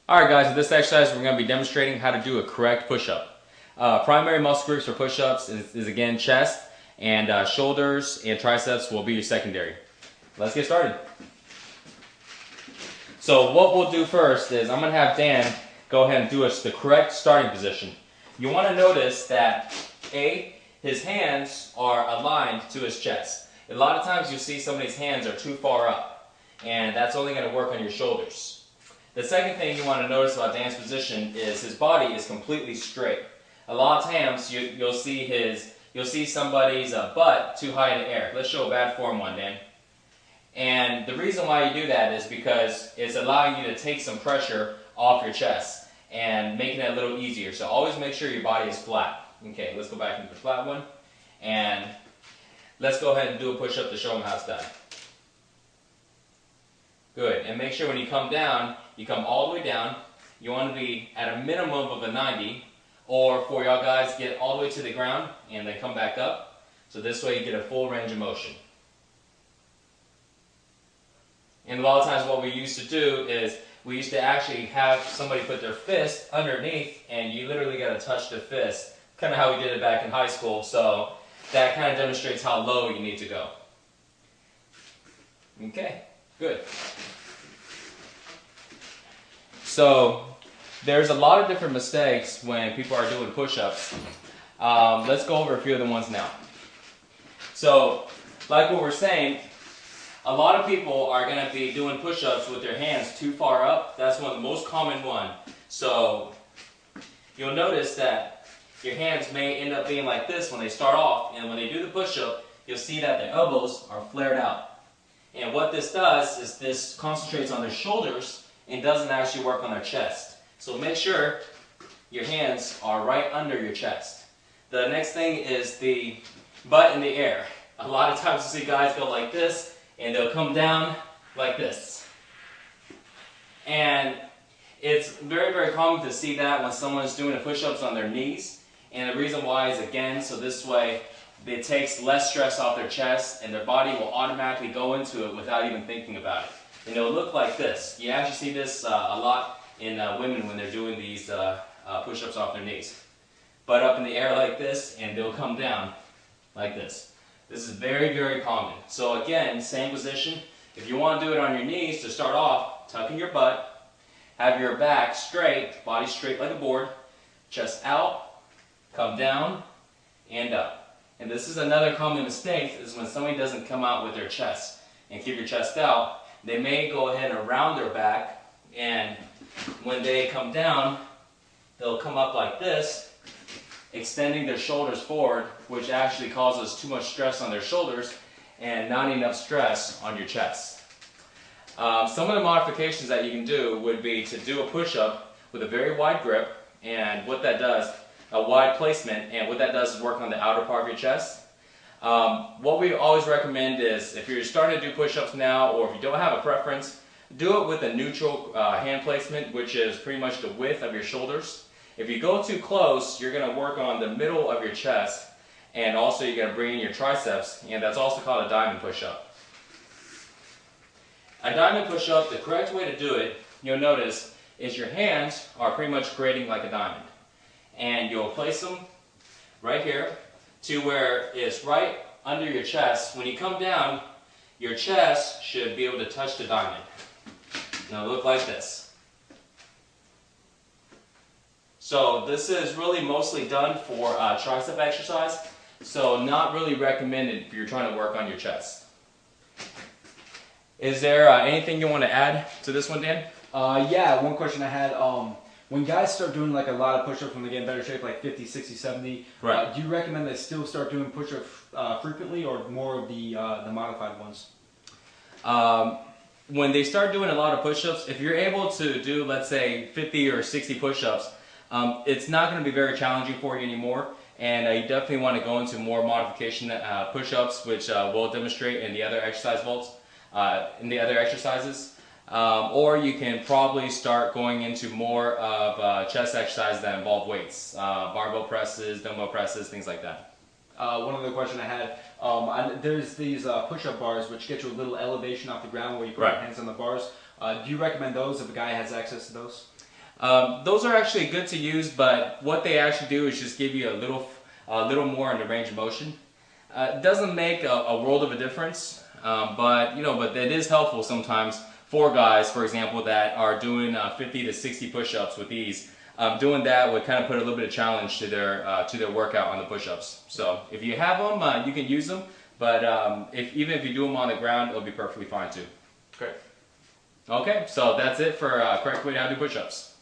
Alright guys, in this exercise we're going to be demonstrating how to do a correct push-up. Primary muscle groups for push-ups is again chest, and shoulders and triceps will be your secondary. Let's get started. So what we'll do first is I'm going to have Dan go ahead and do us the correct starting position. You want to notice that his hands are aligned to his chest. A lot of times you see somebody's hands are too far up, and that's only going to work on your shoulders. The second thing you want to notice about Dan's position is his body is completely straight. A lot of times you'll see somebody's butt too high in the air. Let's show a bad form one, Dan. And the reason why you do that is because it's allowing you to take some pressure off your chest and making it a little easier. So always make sure your body is flat. Okay, let's go back into the flat one, and let's go ahead and do a push-up to show them how it's done. Good, and make sure when you come down, you come all the way down. You want to be at a minimum of a 90, or for y'all guys, get all the way to the ground and then come back up. So this way you get a full range of motion. And a lot of times what we used to do is we used to actually have somebody put their fist underneath, and you literally got to touch the fist, kind of how we did it back in high school. So that kind of demonstrates how low you need to go. Okay, good. So there's a lot of different mistakes when people are doing push-ups. Let's go over a few of the ones now. So like what we're saying, a lot of people are going to be doing push-ups with their hands too far up. That's one of the most common one. So you'll notice that your hands may end up being like this when they start off, and when they do the push-up, you'll see that their elbows are flared out. And what this does is this concentrates on their shoulders and doesn't actually work on their chest. So make sure your hands are right under your chest. The next thing is the butt in the air. A lot of times you see guys go like this, and they'll come down like this. And it's very, very common to see that when someone's doing push-ups on their knees. And the reason why is, again, so this way it takes less stress off their chest, and their body will automatically go into it without even thinking about it. And it'll look like this. You actually see this a lot in women when they're doing these push-ups off their knees. Butt up in the air like this, and they'll come down like this. This is very, very common. So again, same position. If you want to do it on your knees to start off, tuck in your butt, have your back straight, body straight like a board, chest out, come down, and up. And this is another common mistake, is when somebody doesn't come out with their chest and keep your chest out. They may go ahead and round their back, and when they come down, they'll come up like this, extending their shoulders forward, which actually causes too much stress on their shoulders and not enough stress on your chest. Some of the modifications that you can do would be to do a push-up with a very wide grip, and what that does, a wide placement, and what that does is work on the outer part of your chest. What we always recommend is, if you're starting to do push-ups now, or if you don't have a preference, do it with a neutral hand placement, which is pretty much the width of your shoulders. If you go too close, you're going to work on the middle of your chest, and also you're going to bring in your triceps, and that's also called a diamond push-up. A diamond push-up, the correct way to do it, you'll notice, is your hands are pretty much creating like a diamond. And you'll place them right here to where it's right under your chest. When you come down, your chest should be able to touch the diamond. Now look like this. So this is really mostly done for tricep exercise, so not really recommended if you're trying to work on your chest. Is there anything you want to add to this one, Dan? Yeah, one question I had. When guys start doing like a lot of push-ups when they get in better shape, like 50, 60, 70, right. Do you recommend they still start doing push-ups frequently, or more of the modified ones? When they start doing a lot of push-ups, if you're able to do, let's say, 50 or 60 push-ups, it's not going to be very challenging for you anymore, and you definitely want to go into more modification push-ups, which we'll demonstrate in the other exercise exercises. Or you can probably start going into more of chest exercises that involve weights, barbell presses, dumbbell presses, things like that. One other question I had, there's these push-up bars which get you a little elevation off the ground where you put your hands on the bars. Do you recommend those if a guy has access to those? Those are actually good to use, but what they actually do is just give you a little more in the range of motion. It doesn't make a world of a difference, but it is helpful sometimes for guys, for example, that are doing 50 to 60 push-ups with these. Doing that would kind of put a little bit of challenge to their workout on the push-ups. So if you have them, you can use them, but even if you do them on the ground, it'll be perfectly fine too. Great. Okay, so that's it for correct way to how to do push-ups.